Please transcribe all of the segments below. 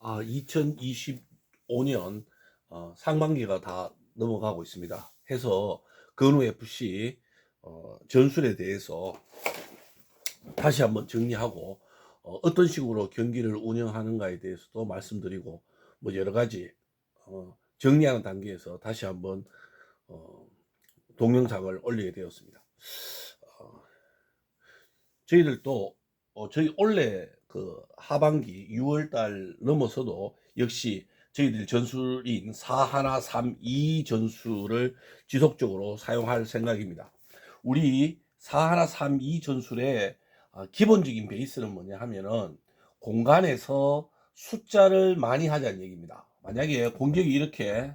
2025년 상반기가 다 넘어가고 있습니다. 해서 건우 FC 전술에 대해서 다시 한번 정리하고 어떤 식으로 경기를 운영하는가에 대해서도 말씀드리고 뭐 여러 가지 정리하는 단계에서 다시 한번 동영상을 올리게 되었습니다. 저희들도 저희 원래 그 하반기 6월달 넘어서도 역시 저희들 전술인 4132 전술을 지속적으로 사용할 생각입니다. 우리 4132 전술의 기본적인 베이스는 뭐냐 하면은 공간에서 숫자를 많이 하자는 얘기입니다. 만약에 공격이 이렇게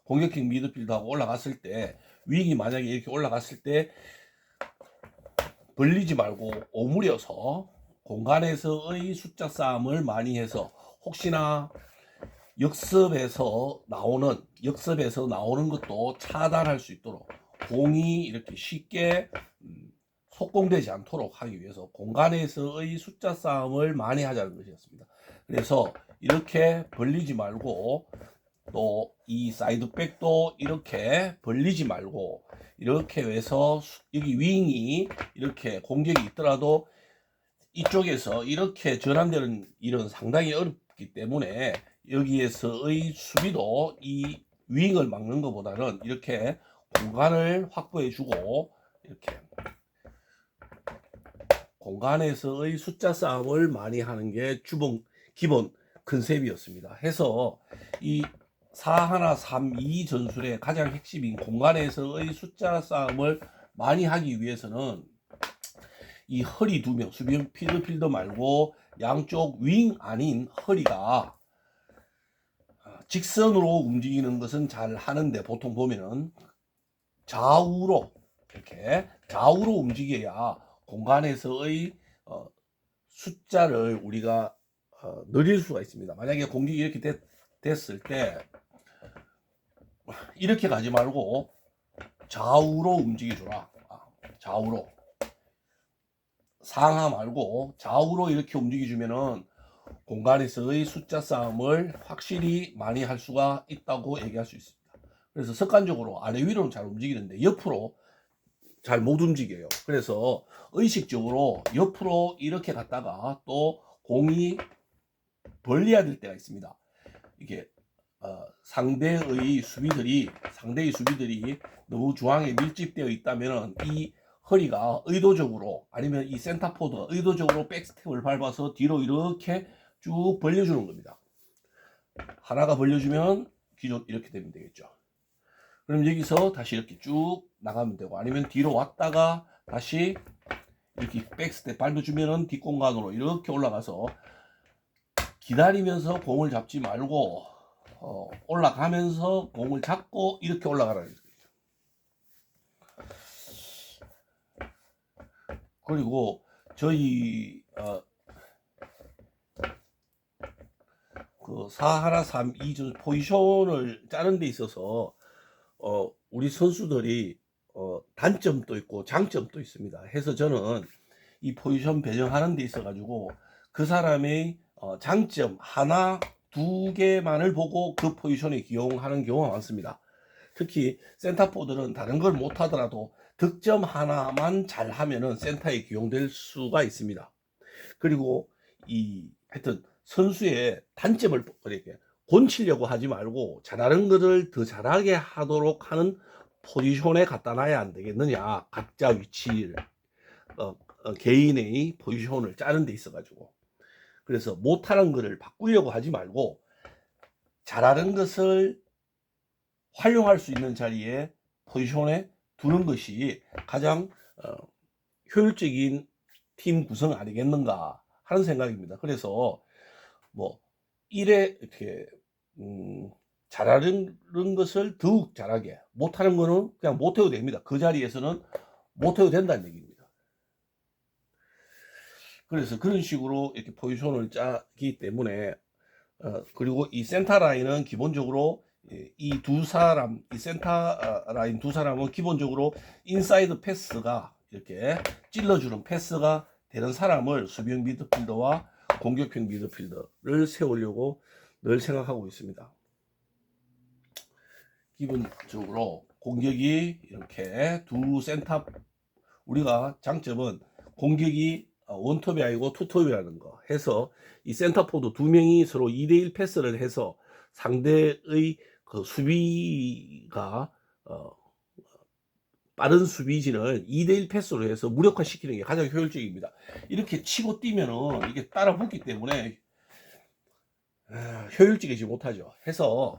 공격형 미드필더하고 올라갔을 때, 윙이 만약에 이렇게 올라갔을 때 벌리지 말고 오므려서 공간에서의 숫자 싸움을 많이 해서 혹시나 역습에서 나오는 것도 차단할 수 있도록 공이 이렇게 쉽게 속공되지 않도록 하기 위해서 공간에서의 숫자 싸움을 많이 하자는 것이었습니다. 그래서 이렇게 벌리지 말고, 또 이 사이드백도 이렇게 벌리지 말고, 이렇게 해서 여기 윙이 이렇게 공격이 있더라도 이쪽에서 이렇게 전환되는 일은 상당히 어렵기 때문에 여기에서의 수비도 이 윙을 막는 것보다는 이렇게 공간을 확보해 주고, 이렇게 공간에서의 숫자 싸움을 많이 하는 게 기본 컨셉이었습니다. 해서 이 4132 전술의 가장 핵심인 공간에서의 숫자 싸움을 많이 하기 위해서는 이 허리 두 명, 수비형 필더 말고 양쪽 윙 아닌 허리가 직선으로 움직이는 것은 잘 하는데, 보통 보면은 좌우로 이렇게 좌우로 움직여야 공간에서의 숫자를 우리가 늘릴 수가 있습니다. 만약에 공격이 이렇게 됐을 때 이렇게 가지 말고 좌우로 움직여줘라. 좌우로, 상하 말고 좌우로 이렇게 움직여주면은 공간에서의 숫자 싸움을 확실히 많이 할 수가 있다고 얘기할 수 있습니다. 그래서 습관적으로 아래 위로는 잘 움직이는데 옆으로 잘 못 움직여요. 그래서 의식적으로 옆으로 이렇게 갔다가 또 공이 벌려야 될 때가 있습니다. 이게 상대의 수비들이 너무 중앙에 밀집되어 있다면 이 허리가 의도적으로, 아니면 이 센터포드가 의도적으로 백스텝을 밟아서 뒤로 이렇게 쭉 벌려주는 겁니다. 하나가 벌려주면 기존 이렇게 되면 되겠죠. 그럼 여기서 다시 이렇게 쭉 나가면 되고, 아니면 뒤로 왔다가 다시 이렇게 백스텝 밟아주면은 뒷공간으로 이렇게 올라가서 기다리면서 공을 잡지 말고 올라가면서 공을 잡고 이렇게 올라가라는 거죠. 그리고 저희 그 4132 포지션을 짜는 데 있어서 우리 선수들이 단점도 있고 장점도 있습니다. 해서 저는 이 포지션 배정하는 데 있어 가지고 그 사람의 장점 하나 두 개만을 보고 그 포지션에 기용하는 경우가 많습니다. 특히 센터포드는 다른 걸 못하더라도 득점 하나만 잘하면은 센터에 기용될 수가 있습니다. 그리고 하여튼 선수의 단점을 이렇게 곤치려고 하지 말고 잘하는 것을 더 잘하게 하도록 하는 포지션에 갖다 놔야 안 되겠느냐. 각자 위치를 개인의 포지션을 짜는 데 있어 가지고, 그래서 못하는 것을 바꾸려고 하지 말고 잘하는 것을 활용할 수 있는 자리에 포지션에 두는 것이 가장 효율적인 팀 구성 아니겠는가 하는 생각입니다. 그래서 뭐 이래 이렇게 잘하는 것을 더욱 잘하게, 못하는 거는 그냥 못해도 됩니다. 그 자리에서는 못해도 된다는 얘기입니다. 그래서 그런 식으로 이렇게 포지션을 짜기 때문에 그리고 이 센터 라인은 기본적으로 이 센터 라인 두 사람은 기본적으로 인사이드 패스가 이렇게 찔러주는 패스가 되는 사람을 수비형 미드필더와 공격형 미드필더를 세우려고 늘 생각하고 있습니다. 기본적으로 공격이 이렇게 두 센터, 우리가 장점은 공격이 원톱이 아니고 투톱이라는 거 해서 이 센터포드 두 명이 서로 2대1 패스를 해서 상대의 그 수비가 빠른 수비진을 2대1 패스로 해서 무력화시키는 게 가장 효율적입니다. 이렇게 치고 뛰면은 이게 따라 붙기 때문에 효율적이지 못하죠. 해서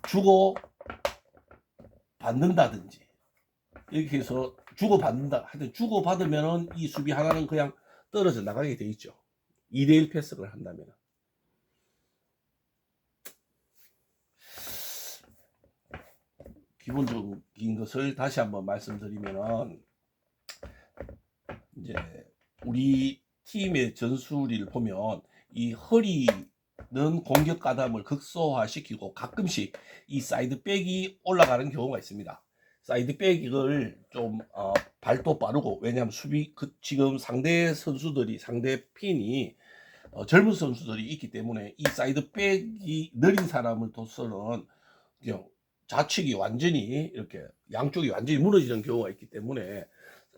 주고 받는다든지 이렇게 해서 주고 받는다. 하여튼 주고 받으면은 이 수비 하나는 그냥 떨어져 나가게 돼 있죠. 2대1 패스를 한다면. 기본적인 것을 다시 한번 말씀드리면은 이제 우리 팀의 전술을 보면 이 허리는 공격 가담을 극소화시키고 가끔씩 이 사이드백이 올라가는 경우가 있습니다. 사이드백을 좀 발도 빠르고, 왜냐하면 지금 상대 선수들이, 상대 핀이 젊은 선수들이 있기 때문에 이 사이드백이 느린 사람을 둬서는 그냥 좌측이 완전히 이렇게 양쪽이 완전히 무너지는 경우가 있기 때문에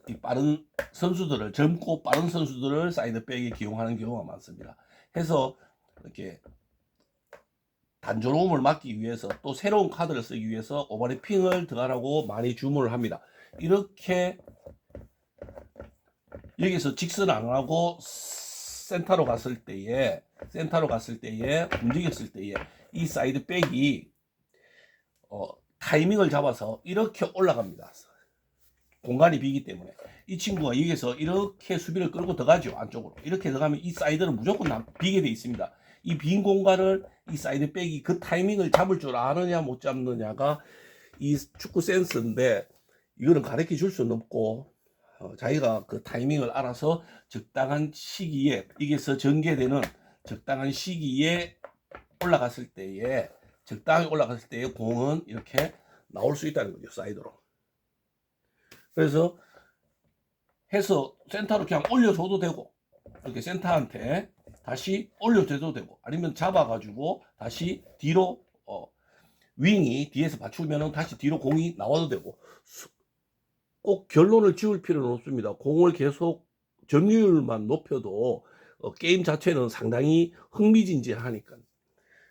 이 빠른 선수들을, 젊고 빠른 선수들을 사이드백에 기용하는 경우가 많습니다. 해서 이렇게 단조로움을 막기 위해서 또 새로운 카드를 쓰기 위해서 오버래핑을 들어가라고 많이 주문을 합니다. 이렇게 여기서 직선 안 하고 센터로 갔을 때에 움직였을 때에 이 사이드백이 타이밍을 잡아서 이렇게 올라갑니다. 공간이 비기 때문에 이 친구가 여기서 이렇게 수비를 끌고 들어가죠. 안쪽으로 이렇게 들어가면 이 사이드는 무조건 비게 돼 있습니다. 이 빈 공간을 이 사이드백이 그 타이밍을 잡을 줄 아느냐 못 잡느냐가 이 축구 센스인데, 이거는 가르쳐 줄 수는 없고 자기가 그 타이밍을 알아서 적당한 시기에, 이게서 전개되는 적당한 시기에 올라갔을 때에, 적당히 올라갔을 때에 공은 이렇게 나올 수 있다는 거죠. 사이드로. 그래서 해서 센터로 그냥 올려줘도 되고, 이렇게 센터한테 다시 올려줘도 되고, 아니면 잡아가지고 다시 뒤로 윙이 뒤에서 받치면 다시 뒤로 공이 나와도 되고, 꼭 결론을 지을 필요는 없습니다. 공을 계속 점유율만 높여도 게임 자체는 상당히 흥미진진하니까.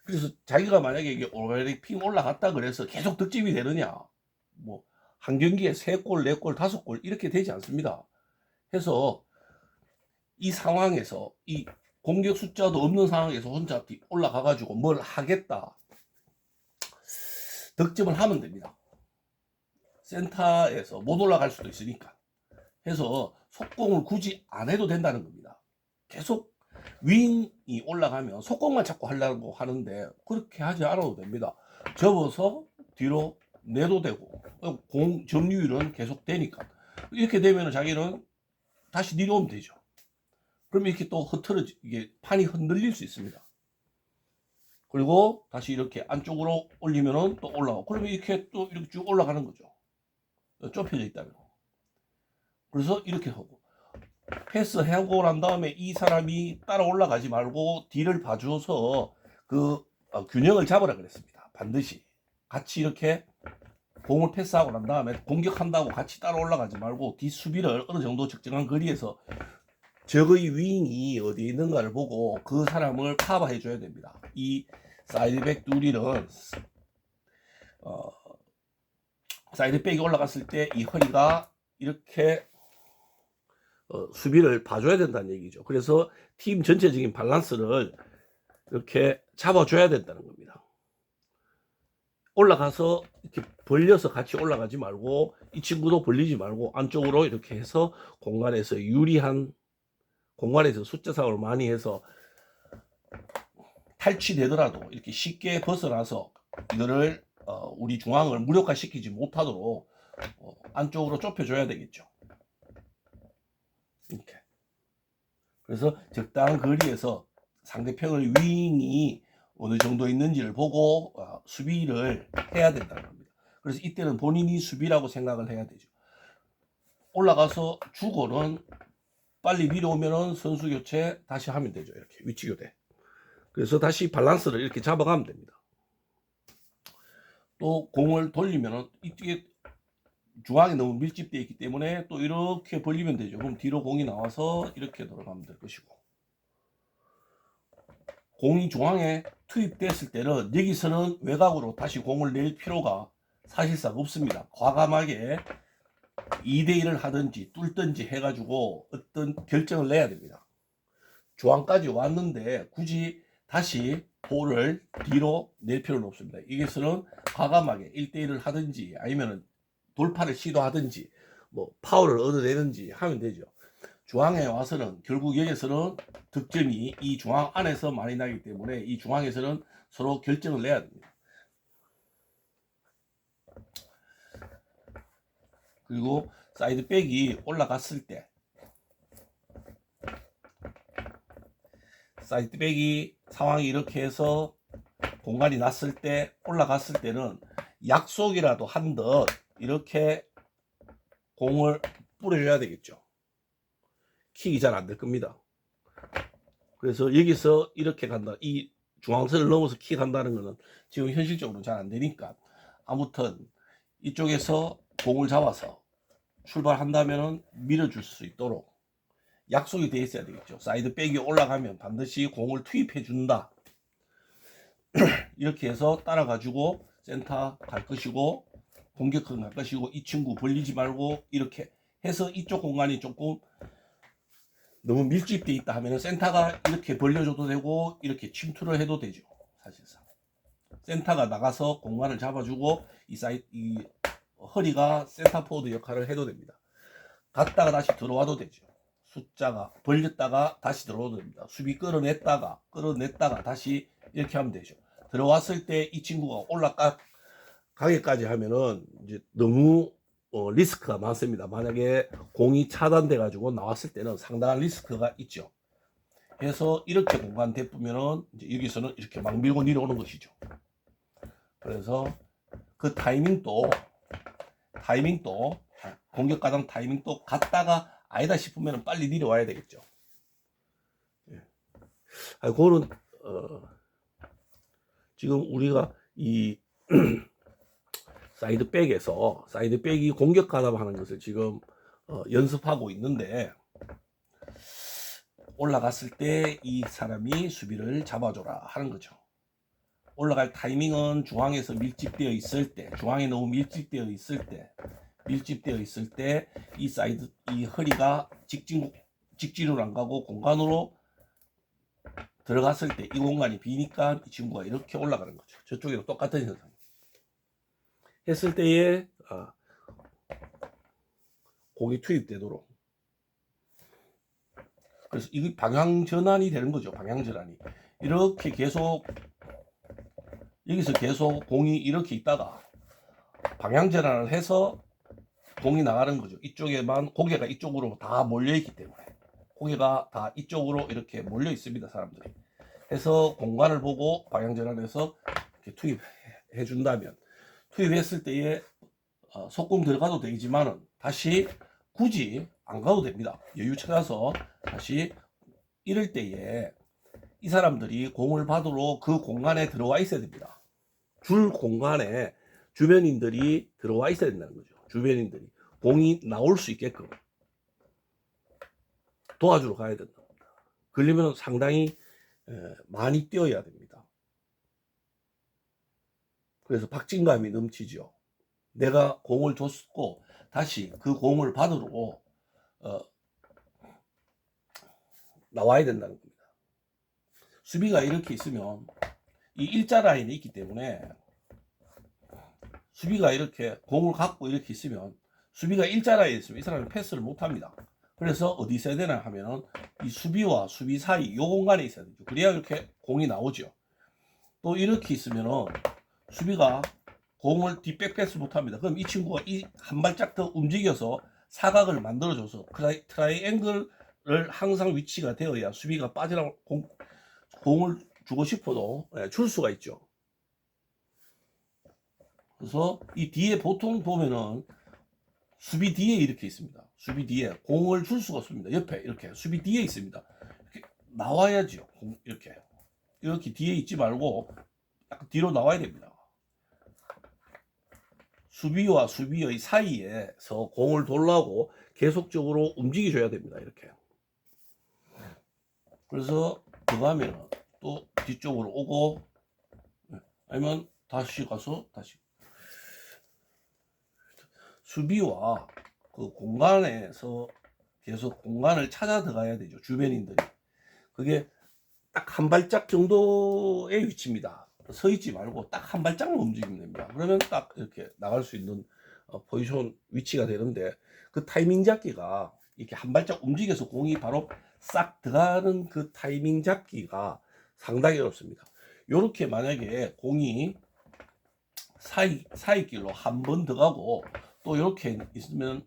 그래서 자기가 만약에 이게 오버래핑 올라갔다 그래서 계속 득점이 되느냐, 뭐 한 경기에 3골, 4골, 5골 이렇게 되지 않습니다. 해서 이 상황에서, 이 공격 숫자도 없는 상황에서 혼자 올라가 가지고 뭘 하겠다, 득점을 하면 됩니다. 센터에서 못 올라갈 수도 있으니까. 해서 속공을 굳이 안 해도 된다는 겁니다. 계속 윙이 올라가면 속공만 자꾸 하려고 하는데 그렇게 하지 않아도 됩니다. 접어서 뒤로 내도 되고, 공 점유율은 계속 되니까. 이렇게 되면 자기는 다시 내려오면 되죠. 그러면 이렇게 또 이게 판이 흔들릴 수 있습니다. 그리고 다시 이렇게 안쪽으로 올리면은 또 올라가고, 그러면 이렇게 또 이렇게 쭉 올라가는 거죠. 좁혀져 있다면. 그래서 이렇게 하고 패스하고 난 다음에 이 사람이 따라 올라가지 말고 뒤를 봐줘서 그 균형을 잡으라 그랬습니다. 반드시 같이 이렇게 공을 패스하고 난 다음에 공격한다고 같이 따라 올라가지 말고 뒷 수비를 어느 정도 적정한 거리에서 적의 윙이 어디에 있는가를 보고 그 사람을 커버해 줘야 됩니다. 이 사이드백 둘이는 사이드백이 올라갔을 때 이 허리가 이렇게 수비를 봐줘야 된다는 얘기죠. 그래서 팀 전체적인 밸런스를 이렇게 잡아줘야 된다는 겁니다. 올라가서 이렇게 벌려서 같이 올라가지 말고, 이 친구도 벌리지 말고 안쪽으로 이렇게 해서 공간에서 유리한 공간에서 숫자 싸움을 많이 해서 탈취되더라도 이렇게 쉽게 벗어나서 이거를 우리 중앙을 무력화시키지 못하도록 안쪽으로 좁혀줘야 되겠죠. 이렇게. 그래서 적당한 거리에서 상대편의 윙이 어느 정도 있는지를 보고 수비를 해야 된다는 겁니다. 그래서 이때는 본인이 수비라고 생각을 해야 되죠. 올라가서 주고는 빨리 위로 오면은 선수 교체 다시 하면 되죠. 이렇게 위치 교대. 그래서 다시 밸런스를 이렇게 잡아가면 됩니다. 또 공을 돌리면은 이쪽에 중앙에 너무 밀집되어 있기 때문에 또 이렇게 벌리면 되죠. 그럼 뒤로 공이 나와서 이렇게 돌아가면 될 것이고, 공이 중앙에 투입됐을 때는 여기서는 외곽으로 다시 공을 낼 필요가 사실상 없습니다. 과감하게 2대1을 하든지 뚫든지 해가지고 어떤 결정을 내야 됩니다. 중앙까지 왔는데 굳이 다시 볼을 뒤로 낼 필요는 없습니다. 여기서는 과감하게 1대1을 하든지 아니면 돌파를 시도하든지 뭐 파울을 얻어내든지 하면 되죠. 중앙에 와서는 결국 여기서는 득점이 이 중앙 안에서 많이 나기 때문에 이 중앙에서는 서로 결정을 내야 됩니다. 그리고 사이드백이 올라갔을 때, 사이드백이 상황이 이렇게 해서 공간이 났을 때, 올라갔을 때는 약속이라도 한 듯 이렇게 공을 뿌려줘야 되겠죠. 킥이 잘 안 될 겁니다. 그래서 여기서 이렇게 간다, 이 중앙선을 넘어서 킥한다는 것은 지금 현실적으로 잘 안 되니까, 아무튼 이쪽에서 공을 잡아서 출발한다면 밀어줄 수 있도록 약속이 돼 있어야 되겠죠. 사이드백이 올라가면 반드시 공을 투입해 준다. 이렇게 해서 따라가지고 센터 갈 것이고 공격권 갈 것이고, 이 친구 벌리지 말고 이렇게 해서 이쪽 공간이 조금 너무 밀집돼 있다 하면 센터가 이렇게 벌려줘도 되고 이렇게 침투를 해도 되죠. 사실상 센터가 나가서 공간을 잡아주고 이 허리가 센터포워드 역할을 해도 됩니다. 갔다가 다시 들어와도 되죠. 숫자가 벌렸다가 다시 들어와도 됩니다. 수비 끌어냈다가 다시 이렇게 하면 되죠. 들어왔을 때 이 친구가 올라가기까지 하면은 이제 너무 리스크가 많습니다. 만약에 공이 차단돼 가지고 나왔을 때는 상당한 리스크가 있죠. 그래서 이렇게 공간 대쁘면은 이제 여기서는 이렇게 막 밀고 내려오는 것이죠. 그래서 그 타이밍도 공격 가당 타이밍도 갔다가 아니다 싶으면 빨리 내려와야 되겠죠. 예. 그거는 지금 우리가 이 사이드백이 공격하다 하는 것을 지금 연습하고 있는데, 올라갔을 때 이 사람이 수비를 잡아줘라 하는 거죠. 올라갈 타이밍은 중앙에서 밀집되어 있을 때, 중앙에 너무 밀집되어 있을 때 이 허리가 직진으로 안 가고 공간으로 들어갔을 때 이 공간이 비니까 이 친구가 이렇게 올라가는 거죠. 저쪽에도 똑같은 현상 했을 때에 공이 투입되도록. 그래서 이게 방향 전환이 되는 거죠. 방향 전환이 이렇게 계속, 여기서 계속 공이 이렇게 있다가 방향 전환을 해서 공이 나가는 거죠. 이쪽에만 고개가 이쪽으로 다 몰려 있기 때문에, 고개가 다 이쪽으로 이렇게 몰려 있습니다. 사람들이 해서 공간을 보고 방향 전환해서 이렇게 투입해 준다면, 투입했을 때에 속공 들어가도 되지만은 다시 굳이 안 가도 됩니다. 여유 찾아서 다시, 이럴 때에 이 사람들이 공을 받으러 그 공간에 들어와 있어야 됩니다. 줄 공간에 주변인들이 들어와 있어야 된다는 거죠. 주변인들이 공이 나올 수 있게끔 도와주러 가야 된다. 그러려면 상당히 많이 뛰어야 됩니다. 그래서 박진감이 넘치죠. 내가 공을 줬고 다시 그 공을 받으러 나와야 된다는 겁니다. 수비가 이렇게 있으면, 이 일자 라인이 있기 때문에, 수비가 이렇게 공을 갖고 이렇게 있으면, 수비가 일자 라인에 있으면 이 사람은 패스를 못 합니다. 그래서 어디 있어야 되나 하면은 이 수비와 수비 사이 이 공간에 있어야 되죠. 그래야 이렇게 공이 나오죠. 또 이렇게 있으면은 수비가 공을 뒷백 패스 못 합니다. 그럼 이 친구가 이 한 발짝 더 움직여서 사각을 만들어줘서 트라이앵글을 항상 위치가 되어야 수비가 빠져나올 공을 주고 싶어도 줄 수가 있죠. 그래서 이 뒤에 보통 보면은 수비 뒤에 이렇게 있습니다. 수비 뒤에 공을 줄 수가 없습니다. 옆에 이렇게 수비 뒤에 있습니다. 이렇게 나와야죠. 이렇게 뒤에 있지 말고 약간 뒤로 나와야 됩니다. 수비와 수비의 사이에서 공을 돌라고 계속적으로 움직여줘야 됩니다. 이렇게. 그래서 그거 하면 또 뒤쪽으로 오고, 아니면 다시 가서 다시 수비와 그 공간에서 계속 공간을 찾아 들어가야 되죠. 주변인들이. 그게 딱 한 발짝 정도의 위치입니다. 서 있지 말고 딱 한 발짝만 움직이면 됩니다. 그러면 딱 이렇게 나갈 수 있는 포지션 위치가 되는데, 그 타이밍 잡기가 이렇게 한 발짝 움직여서 공이 바로 싹 들어가는 그 타이밍 잡기가 상당히 어렵습니다. 요렇게 만약에 공이 사이길로 한 번 들어가고 또 이렇게 있으면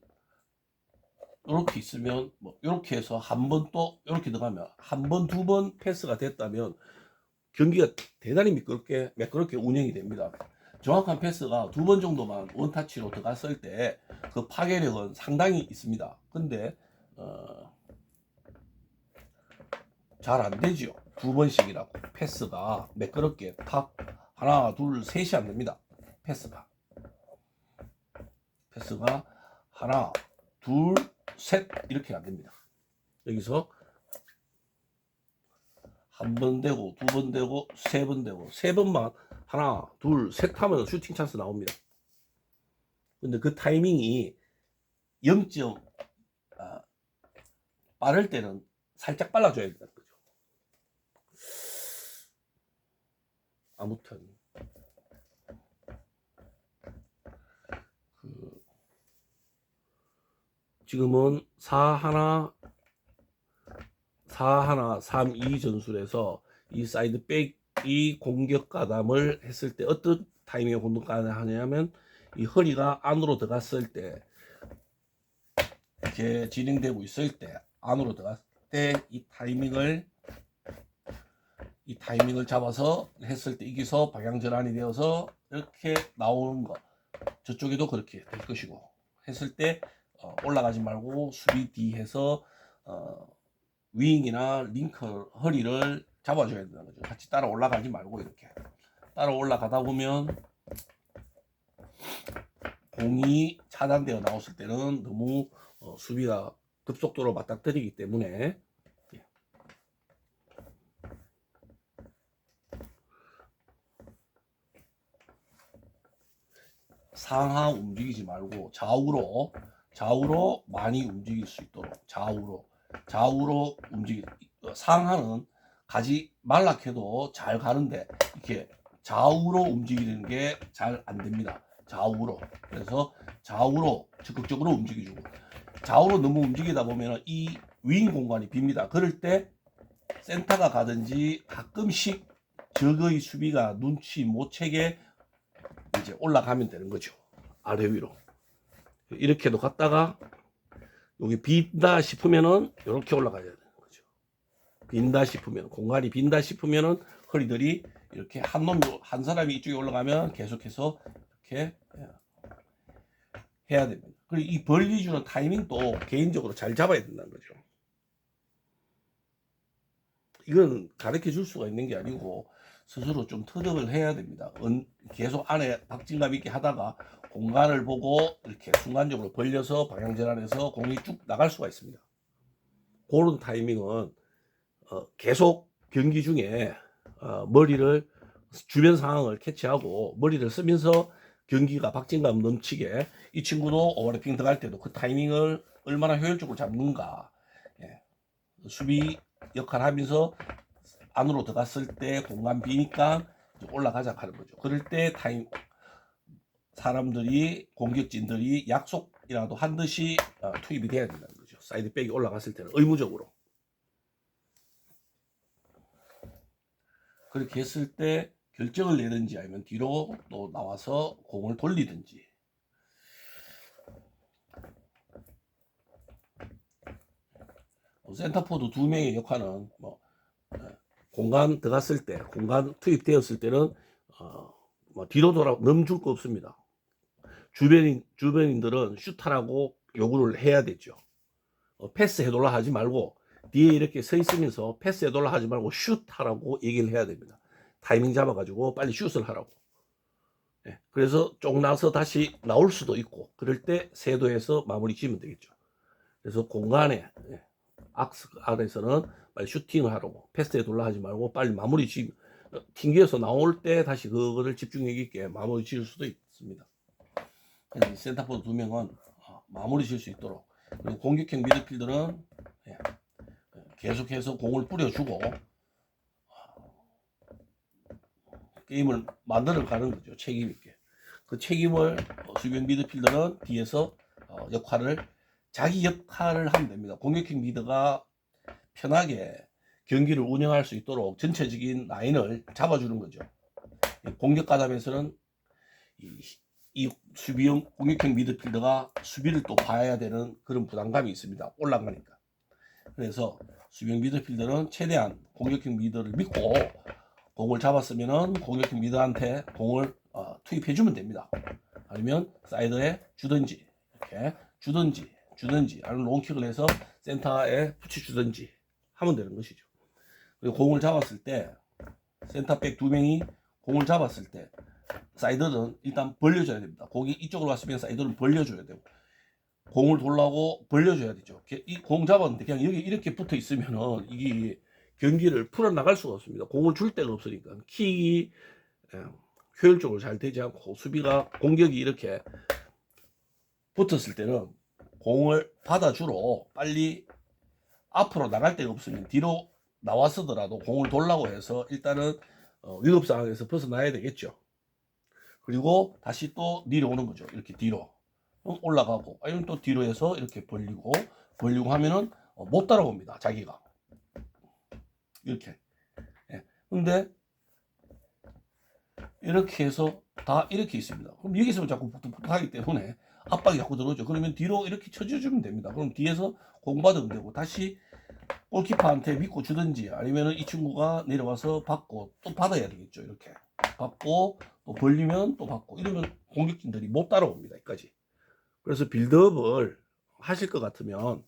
뭐 이렇게 해서 한 번 또 이렇게 들어가면 한 번, 두 번 패스가 됐다면 경기가 대단히 매끄럽게 운영이 됩니다. 정확한 패스가 두 번 정도만 원타치로 들어갔을 때 그 파괴력은 상당히 있습니다. 근데 잘 안 되죠. 두 번씩이라고 패스가 매끄럽게 탁 하나, 둘, 셋이 안 됩니다. 패스가 하나, 둘, 셋 이렇게 안 됩니다. 여기서 한 번 되고, 두 번 되고, 세 번 되고, 세 번만 하나, 둘, 셋 하면 슈팅 찬스 나옵니다. 근데 그 타이밍이 0점 빠를 때는 살짝 빨라줘야 된다는 거죠. 아무튼 지금은 4-1, 3-2 전술에서 이 사이드 백이 공격 가담을 했을 때 어떤 타이밍에 공격 가담을 하냐면, 이 허리가 안으로 들어갔을 때, 이렇게 진행되고 있을 때 안으로 들어갔을 때 이 타이밍을 잡아서 했을 때 이기서 방향 전환이 되어서 이렇게 나오는 거, 저쪽에도 그렇게 될 것이고, 했을 때 올라가지 말고 수비 뒤에서 윙이나 링크 허리를 잡아줘야 된다는 거죠. 같이 따라 올라가지 말고 이렇게 따라 올라가다 보면 공이 차단되어 나왔을 때는 너무 수비가 급속도로 맞닥뜨리기 때문에 상하 움직이지 말고 좌우로 많이 움직일 수 있도록 좌우로 상하는 가지 말락해도 잘 가는데 이렇게 좌우로 움직이는 게 잘 안 됩니다. 좌우로. 그래서 좌우로 적극적으로 움직여주고, 좌우로 너무 움직이다 보면 이 윙 공간이 빕니다. 그럴 때 센터가 가든지 가끔씩 적의 수비가 눈치 못 채게 이제 올라가면 되는 거죠. 아래 위로. 이렇게도 갔다가 여기 빈다 싶으면은 이렇게 올라가야 되는 거죠. 빈다 싶으면, 공간이 빈다 싶으면은 허리들이 이렇게 한 사람이 이쪽에 올라가면 계속해서 이렇게 해야 됩니다. 그리고 이 벌려주는 타이밍도 개인적으로 잘 잡아야 된다는 거죠. 이건 가르쳐 줄 수가 있는 게 아니고 스스로 좀 터득을 해야 됩니다. 계속 안에 박진감 있게 하다가 공간을 보고 이렇게 순간적으로 벌려서 방향 전환해서 공이 쭉 나갈 수가 있습니다. 그런 타이밍은 계속 경기 중에 머리를, 주변 상황을 캐치하고 머리를 쓰면서 경기가 박진감 넘치게, 이 친구도 오버래핑 들어갈 때도 그 타이밍을 얼마나 효율적으로 잡는가, 수비 역할 하면서 안으로 들어갔을 때 공간 비니까 올라가자 하는 거죠. 그럴 때 사람들이, 공격진들이 약속이라도 한 듯이 투입이 돼야 된다는 거죠. 사이드백이 올라갔을 때는 의무적으로. 그렇게 했을 때 결정을 내든지 아니면 뒤로 또 나와서 공을 돌리든지. 센터포드 두 명의 역할은 공간 들어갔을 때, 공간 투입되었을 때는 뒤로 돌아 넘줄 거 없습니다. 주변인들은 슛하라고 요구를 해야 되죠. 패스 해달라 하지 말고 뒤에 이렇게 서 있으면서 패스 해달라 하지 말고 슛하라고 얘기를 해야 됩니다. 타이밍 잡아가지고 빨리 슛을 하라고. 그래서 쪽 나서 다시 나올 수도 있고 그럴 때 세도해서 마무리 지으면 되겠죠. 그래서 공간에 악스 안에서는 빨리 슈팅을 하라고 패스에 돌라 하지 말고 빨리 마무리 지으면 튕겨서 나올 때 다시 그거를 집중력 있게 마무리 지을 수도 있습니다. 그래서 센터포드 2명은 마무리 지을 수 있도록 그리고 공격형 미드필더는 계속해서 공을 뿌려주고 게임을 만들어 가는 거죠. 책임 있게. 그 책임을 수비형 미드필더는 뒤에서 자기 역할을 하면 됩니다. 공격형 미드가 편하게 경기를 운영할 수 있도록 전체적인 라인을 잡아주는 거죠. 공격 가담에서는 이 수비형 공격형 미드필더가 수비를 또 봐야 되는 그런 부담감이 있습니다. 올라가니까. 그래서 수비형 미드필더는 최대한 공격형 미드를 믿고 공을 잡았으면은 공격형 미드한테 공을 투입해 주면 됩니다. 아니면 사이드에 주든지 이렇게 주든지 아니면 롱킥을 해서 센터에 붙여주든지 하면 되는 것이죠. 그리고 공을 잡았을 때 센터백 2명이 공을 잡았을 때 사이드는 일단 벌려줘야 됩니다. 공이 이쪽으로 왔으면 사이드는 벌려줘야 되고 공을 돌라고 벌려줘야 되죠. 이 공 잡았는데 그냥 여기 이렇게 붙어 있으면은 이게 경기를 풀어나갈 수가 없습니다. 공을 줄 데가 없으니까 킥이 효율적으로 잘 되지 않고 수비가 공격이 이렇게 붙었을 때는 공을 받아주러 빨리 앞으로 나갈 데가 없으면 뒤로 나왔으더라도 공을 돌라고 해서 일단은 위급 상황에서 벗어나야 되겠죠. 그리고 다시 또 내려오는 거죠. 이렇게 뒤로 올라가고 아니면 또 뒤로 해서 이렇게 벌리고 하면은 못 따라옵니다. 자기가 이렇게. 근데 이렇게 해서 다 이렇게 있습니다. 그럼 여기서 자꾸 하기 때문에 압박이 자꾸 들어오죠. 그러면 뒤로 이렇게 쳐주면 됩니다. 그럼 뒤에서 공 받으면 되고 다시 골키퍼한테 믿고 주든지 아니면 이 친구가 내려와서 받고 또 받아야 되겠죠. 이렇게 받고 또 벌리면 또 받고 이러면 공격진들이 못 따라옵니다. 여기까지. 그래서 빌드업을 하실 것 같으면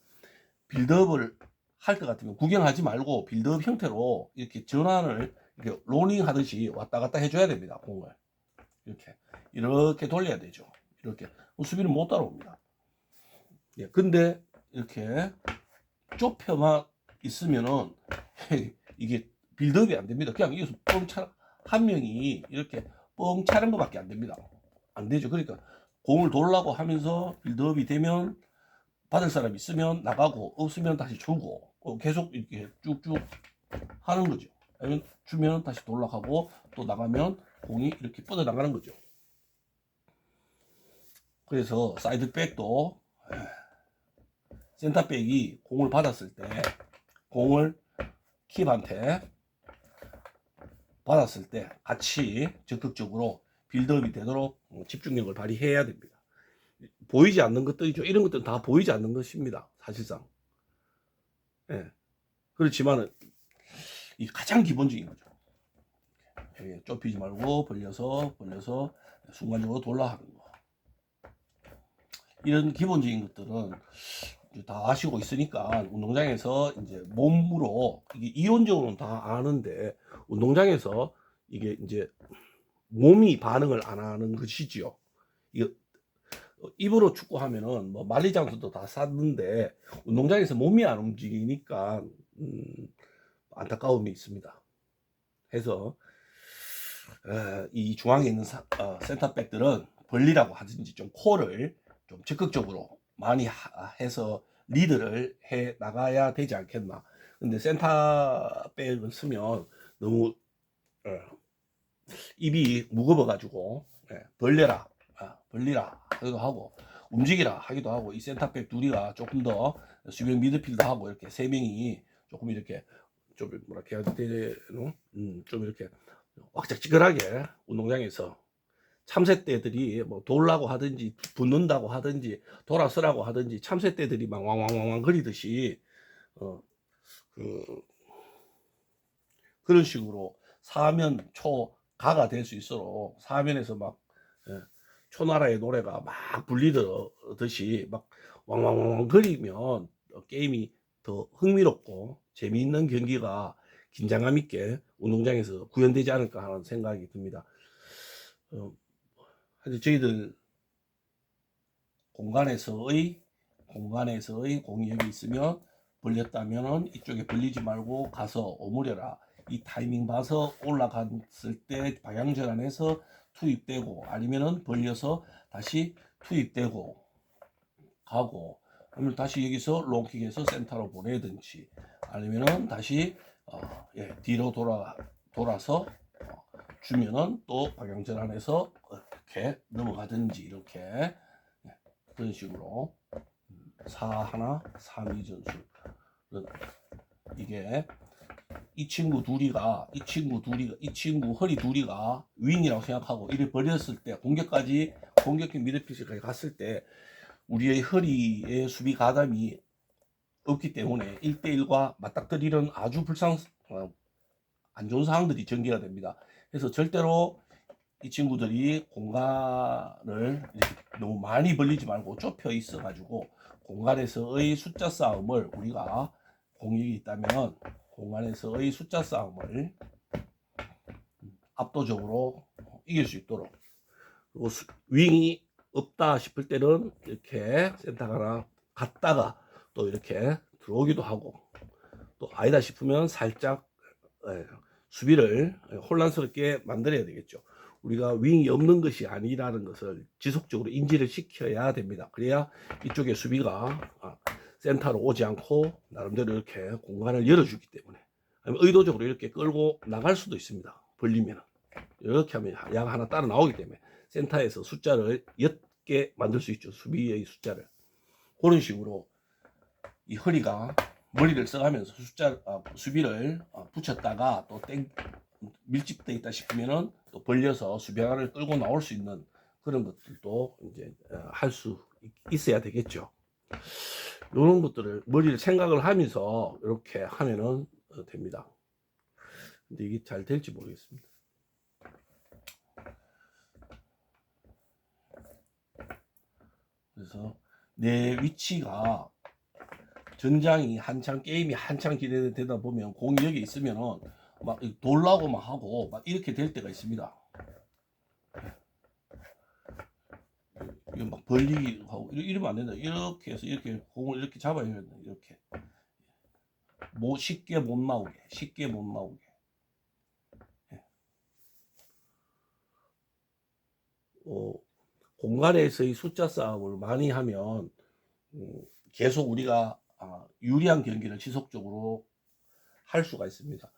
구경하지 말고 빌드업 형태로 이렇게 전환을 이렇게 로닝 하듯이 왔다 갔다 해줘야 됩니다. 공을 이렇게 돌려야 되죠. 이렇게 수비는 못 따라옵니다. 근데 이렇게 좁혀만 있으면은 이게 빌드업이 안 됩니다. 그냥 여기서 한 명이 이렇게 뻥 차는 것밖에 안 됩니다. 안 되죠. 그러니까 공을 돌라고 하면서 빌드업이 되면 받을 사람 있으면 나가고 없으면 다시 주고 계속 이렇게 쭉쭉 하는 거죠. 아니면 주면 다시 돌아가고 또 나가면 공이 이렇게 뻗어 나가는 거죠. 그래서 사이드백도 센터백이 공을 받았을 때 공을 킵한테 받았을 때 같이 적극적으로 빌드업이 되도록 집중력을 발휘해야 됩니다. 보이지 않는 것들이죠. 이런 것들은 다 보이지 않는 것입니다. 사실상. 그렇지만 이 가장 기본적인 거죠. 좁히지 말고 벌려서 순간적으로 돌라 하는 거. 이런 기본적인 것들은 다 아시고 있으니까 운동장에서 이제 몸으로 이게 이론적으로는 다 아는데 운동장에서 이게 이제 몸이 반응을 안 하는 것이지요. 이거 입으로 축구하면은 뭐 만리장소도 다 쌌는데 운동장에서 몸이 안 움직이니까 안타까움이 있습니다. 해서 이 중앙에 있는 센터백들은 벌리라고 하든지 좀 콜을 좀 적극적으로 많이 해서 리드를 해 나가야 되지 않겠나. 근데 센터백을 쓰면 너무 입이 무거워 가지고 벌리라 하기도 하고 움직이라 하기도 하고 이 센터백 둘이가 조금 더 수비형 미드필더 하고 이렇게 세 명이 조금 이렇게 좀 뭐라 해야 되나 좀 이렇게 왁작지근하게 운동장에서 참새떼들이 뭐 돌라고 하든지 붙는다고 하든지 돌아서라고 하든지 참새떼들이 막 왕왕왕왕 거리듯이 그런 식으로 사면 초가가 될 수 있도록 사면에서 막 초나라의 노래가 막 불리듯이 막 왕왕왕 거리면 게임이 더 흥미롭고 재미있는 경기가 긴장감 있게 운동장에서 구현되지 않을까 하는 생각이 듭니다. 하여튼 저희들 공간에서의 공이 여기 있으면 벌렸다면은 이쪽에 벌리지 말고 가서 오므려라. 이 타이밍 봐서 올라갔을 때 방향 전환해서 투입되고, 아니면은 벌려서 다시 투입되고 가고, 아니면 다시 여기서 롱킥해서 센터로 보내든지, 아니면은 다시 뒤로 돌아서 주면은 또 방향 전환해서 이렇게 넘어가든지, 이렇게 그런 식으로 4-1, 3-2 전술. 이게 이 친구 허리 둘이가 윙이라고 생각하고 이를 벌였을 때 공격형 미드필드까지 갔을 때 우리의 허리의 수비 가담이 없기 때문에 1대1과 맞닥뜨리는 아주 안 좋은 상황들이 전개가 됩니다. 그래서 절대로 이 친구들이 공간을 너무 많이 벌리지 말고 좁혀 있어 가지고 공간에서의 숫자 싸움을, 우리가 공격이 있다면 공간에서의 숫자 싸움을 압도적으로 이길 수 있도록, 그리고 윙이 없다 싶을 때는 이렇게 센터가 하나 갔다가 또 이렇게 들어오기도 하고, 또 아니다 싶으면 살짝 수비를 혼란스럽게 만들어야 되겠죠. 우리가 윙이 없는 것이 아니라는 것을 지속적으로 인지를 시켜야 됩니다. 그래야 이쪽에 수비가 센터로 오지 않고 나름대로 이렇게 공간을 열어주기 때문에, 아니면 의도적으로 이렇게 끌고 나갈 수도 있습니다. 벌리면 이렇게 하면 야가 하나 따라 나오기 때문에 센터에서 숫자를 옅게 만들 수 있죠. 수비의 숫자를. 그런 식으로 이 허리가 머리를 써가면서 수비를 붙였다가 또 밀집돼 있다 싶으면은 또 벌려서 수비 하나를 끌고 나올 수 있는 그런 것들도 이제 할 수 있어야 되겠죠. 이런 것들을 머리를 생각을 하면서 이렇게 하면은 됩니다. 근데 이게 잘 될지 모르겠습니다. 그래서 내 위치가 게임이 한창 기대되다 보면 공이 여기 있으면은 막 돌라고 막 하고 막 이렇게 될 때가 있습니다. 이거 막 벌리기 하고 이러면 안 된다. 이렇게 해서 이렇게 공을 이렇게 잡아야 된다. 이렇게 쉽게 못 나오게. 공간에서의 숫자 싸움을 많이 하면 계속 우리가 유리한 경기를 지속적으로 할 수가 있습니다.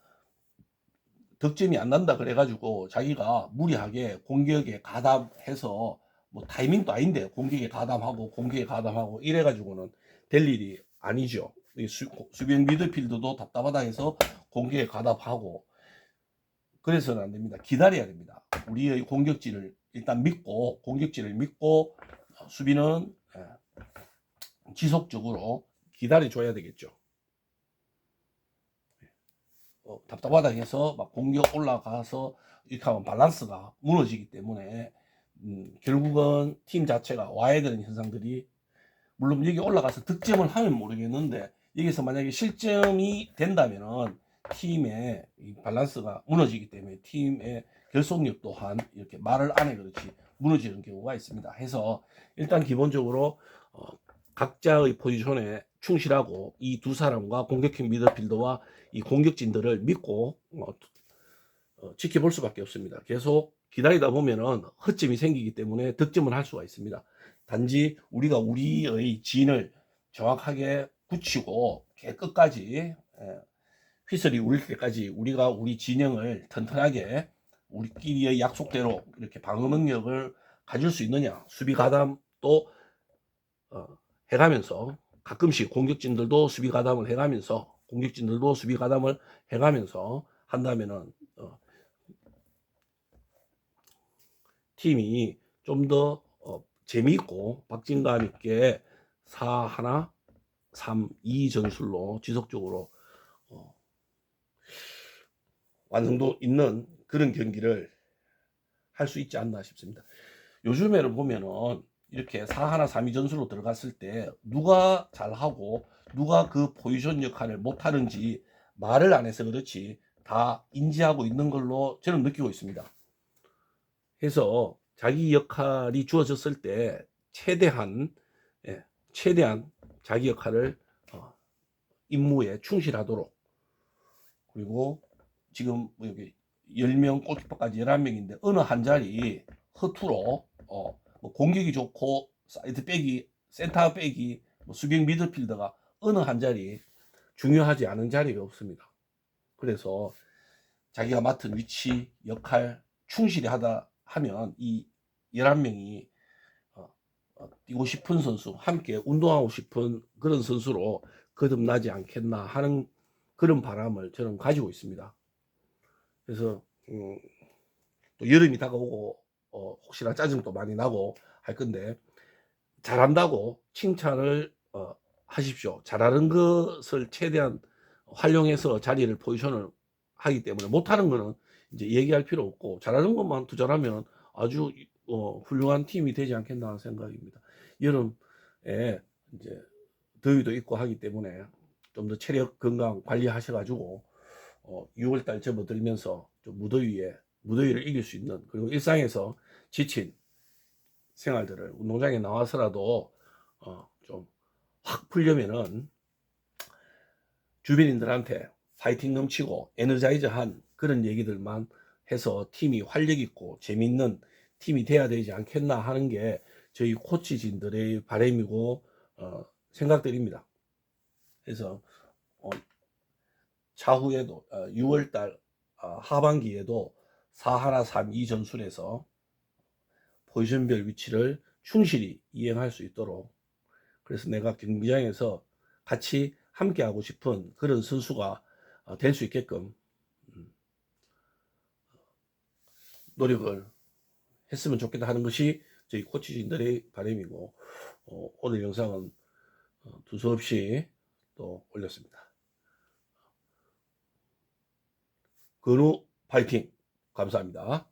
득점이 안 난다 그래가지고 자기가 무리하게 공격에 가담해서, 뭐 타이밍도 아닌데 공격에 가담하고 이래가지고는 될 일이 아니죠. 수비형 미드필더도 답답하다 해서 공격에 가담하고 그래서는 안 됩니다. 기다려야 됩니다. 우리의 공격진을 믿고 수비는 지속적으로 기다려줘야 되겠죠. 답답하다 해서 막 공격 올라가서 이렇게 하면 밸런스가 무너지기 때문에 결국은 팀 자체가 와야 되는 현상들이, 물론 여기 올라가서 득점을 하면 모르겠는데 여기서 만약에 실점이 된다면은 팀의 이 밸런스가 무너지기 때문에 팀의 결속력 또한 이렇게 말을 안 해 그렇지 무너지는 경우가 있습니다. 해서 일단 기본적으로 각자의 포지션에 충실하고 이 두 사람과 공격형 미드필더와 이 공격진들을 믿고 지켜볼 수밖에 없습니다. 계속 기다리다 보면은 허점이 생기기 때문에 득점을 할 수가 있습니다. 단지 우리가 우리의 진을 정확하게 굳히고 끝까지 휘슬이 울릴 때까지 우리가 우리 진영을 튼튼하게 우리끼리의 약속대로 이렇게 방어 능력을 가질 수 있느냐, 수비 가담도 해가면서 가끔씩 공격진들도 수비 가담을 해가면서 한다면은 팀이 좀 더 재미있고 박진감 있게 4-1, 3-2 전술로 지속적으로 완성도 있는 그런 경기를 할 수 있지 않나 싶습니다. 요즘에는 보면은 이렇게 4-1, 3-2 전술로 들어갔을 때 누가 잘하고 누가 그 포지션 역할을 못하는지 말을 안 해서 그렇지 다 인지하고 있는 걸로 저는 느끼고 있습니다. 해서 자기 역할이 주어졌을 때 최대한 최대한 자기 역할을 임무에 충실하도록, 그리고 지금 뭐 여기 10명 골키퍼까지 11명인데 어느 한 자리 허투루 뭐 공격이 좋고 사이드 백이 센터 백이 뭐 수비형 미드필더가 어느 한 자리 중요하지 않은 자리가 없습니다. 그래서 자기가 맡은 위치 역할 충실히 하다 하면 이 11명이 뛰고 싶은 선수, 함께 운동하고 싶은 그런 선수로 거듭나지 않겠나 하는 그런 바람을 저는 가지고 있습니다. 그래서 또 여름이 다가오고 혹시나 짜증도 많이 나고 할 건데 잘한다고 칭찬을 하십시오. 잘하는 것을 최대한 활용해서 자리를 포지션을 하기 때문에 못하는 거는 이제 얘기할 필요 없고 잘하는 것만 투자하면 아주 훌륭한 팀이 되지 않겠나 하는 생각입니다. 여름에 이제 더위도 있고 하기 때문에 좀 더 체력 건강 관리하셔가지고 6월달 접어들면서 좀 무더위를 이길 수 있는, 그리고 일상에서 지친 생활들을 운동장에 나와서라도 좀 확 풀려면은 주변인들한테 파이팅 넘치고 에너자이저한 그런 얘기들만 해서 팀이 활력 있고 재밌는 팀이 돼야 되지 않겠나 하는 게 저희 코치진들의 바람이고 생각들입니다. 그래서 차후에도 6월달 하반기에도 4-1, 3-2 전술에서 포지션별 위치를 충실히 이행할 수 있도록, 그래서 내가 경기장에서 같이 함께 하고 싶은 그런 선수가 될 수 있게끔 노력을 했으면 좋겠다 하는 것이 저희 코치진들의 바람이고, 오늘 영상은 두서없이 또 올렸습니다. 근우 파이팅! 감사합니다.